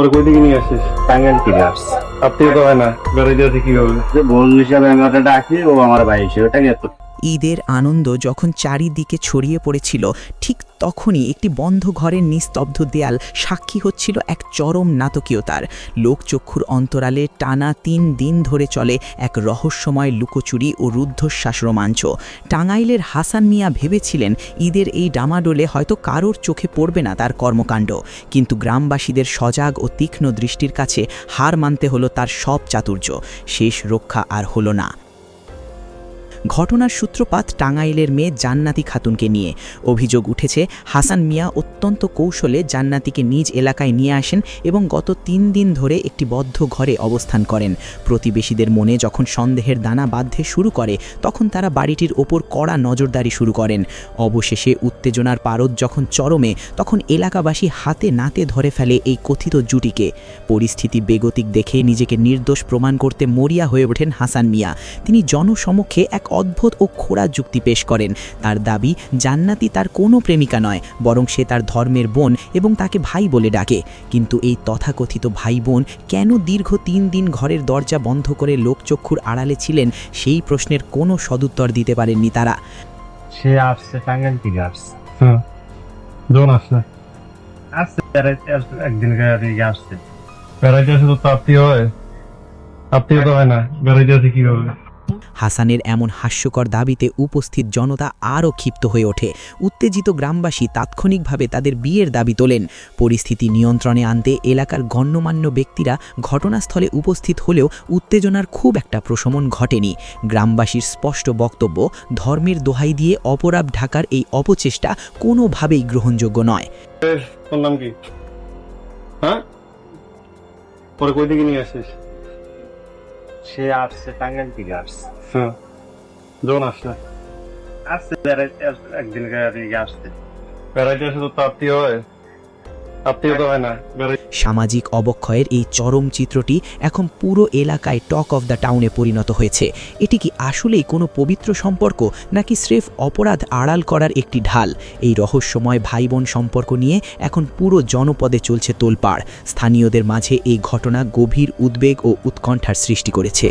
তোর কই দিকে নিয়ে আসিস? টাঙ্গাইল থেকে আসছে। আত্মীয় তো হয় না, বেড়াইতে আছে কিভাবে? যে বোন হিসাবে আমি ওটা ডাকি, ও আমার ভাই হিসেবে টাঙ্গাইল তো। ঈদের আনন্দ যখন চারিদিকে ছড়িয়ে পড়েছিল, ঠিক তখনই একটি বন্ধ ঘরের নিস্তব্ধ দেয়াল সাক্ষী হচ্ছিল এক চরম নাটকীয়তার। লোকচক্ষুর অন্তরালে টানা ৩ দিন ধরে চলে এক রহস্যময় লুকোচুরি ও রুদ্ধশ্বাস রোমাঞ্চ। টাঙ্গাইলের হাসান মিয়া ভেবেছিলেন ঈদের এই ডামাডোলে হয়তো কারোর চোখে পড়বে না তার কর্মকাণ্ড, কিন্তু গ্রামবাসীদের সজাগ ও তীক্ষ্ণ দৃষ্টির কাছে হার মানতে হলো তার সব চাতুর্য। শেষ রক্ষা আর হলো না। ঘটনার সূত্রপাত টাঙ্গাইলের মেয়ে জান্নাতি খাতুনকে নিয়ে। অভিযোগ উঠেছে হাসান মিয়া অত্যন্ত কৌশলে জান্নাতিকে নিজ এলাকায় নিয়ে আসেন এবং গত ৩ দিন ধরে একটি বদ্ধ ঘরে অবস্থান করেন। প্রতিবেশীদের মনে যখন সন্দেহের দানা বাঁধতে শুরু করে, তখন তারা বাড়িটির ওপর কড়া নজরদারি শুরু করেন। অবশেষে উত্তেজনার পারদ যখন চরমে, তখন এলাকাবাসী হাতে নাতে ধরে ফেলে এই কথিত জুটিকে। পরিস্থিতি বেগতিক দেখে নিজেকে নির্দোষ প্রমাণ করতে মরিয়া হয়ে ওঠেন হাসান মিয়া। তিনি জনসমক্ষে এক অদ্ভুত ও খোড়া যুক্তি পেশ করেন। তার দাবি, জান্নাতি তার কোনো প্রেমিকা নয়, বরং সে তার ধর্মের বোন এবং তাকে ভাই বলে ডাকে। কিন্তু এই তথাকথিত ভাই বোন কেন দীর্ঘ ৩ দিন ঘরের দরজা বন্ধ করে লোকচক্ষুর আড়ালে ছিলেন, সেই প্রশ্নের কোনো সদুত্তর দিতে পারেননি তারা। সে আসছে টাঙ্গাইল থেকে আসছে। হ্যাঁ, জন আসছে। আসছে বেড়াইতে আসছে, একদিন আসছে। বেড়াইতে আছে তো আত্মীয় হয়? আত্মীয় তো হয় না, বেড়াইতে আছে কিভাবে? হাসানের এমন হাস্যকর দাবিতে উপস্থিত জনতা আরও ক্ষিপ্ত হয়ে ওঠে। উত্তেজিত গ্রামবাসী তাৎক্ষণিকভাবে তাদের বিয়ের দাবি তোলেন। পরিস্থিতি নিয়ন্ত্রণে আনতে এলাকার গণ্যমান্য ব্যক্তিরা ঘটনাস্থলে উপস্থিত হলেও উত্তেজনার খুব একটা প্রশমন ঘটেনি। গ্রামবাসীর স্পষ্ট বক্তব্য, ধর্মের দোহাই দিয়ে অপরাধ ঢাকার এই অপচেষ্টা কোনোভাবেই গ্রহণযোগ্য নয়। তোর নাম কি? হ্যাঁ, পরে কই দিকে নিয়ে আসিস? সে আসছে টাঙ্গাইল থেকে আসছে। হ্যাঁ, জন আসছে। আসছে বেড়াইতে আসছে, একদিন আসছে। বেড়াইতে আছে তো আত্মীয় হয়? আত্মীয় তো হয় না, সামাজিক অবক্ষয়ের এই চরম চিত্রটি এখন পুরো এলাকায় টক অফ দ্য টাউনে পরিণত হয়েছে। এটি কি আসলেই কোনো পবিত্র সম্পর্ক, নাকি স্রেফ অপরাধ আড়াল করার একটি ঢাল? এই রহস্যময় ভাই বোন সম্পর্ক নিয়ে এখন পুরো জনপদে চলছে তোলপাড়। স্থানীয়দের মাঝে এই ঘটনা গভীর উদ্বেগ ও উৎকণ্ঠার সৃষ্টি করেছে।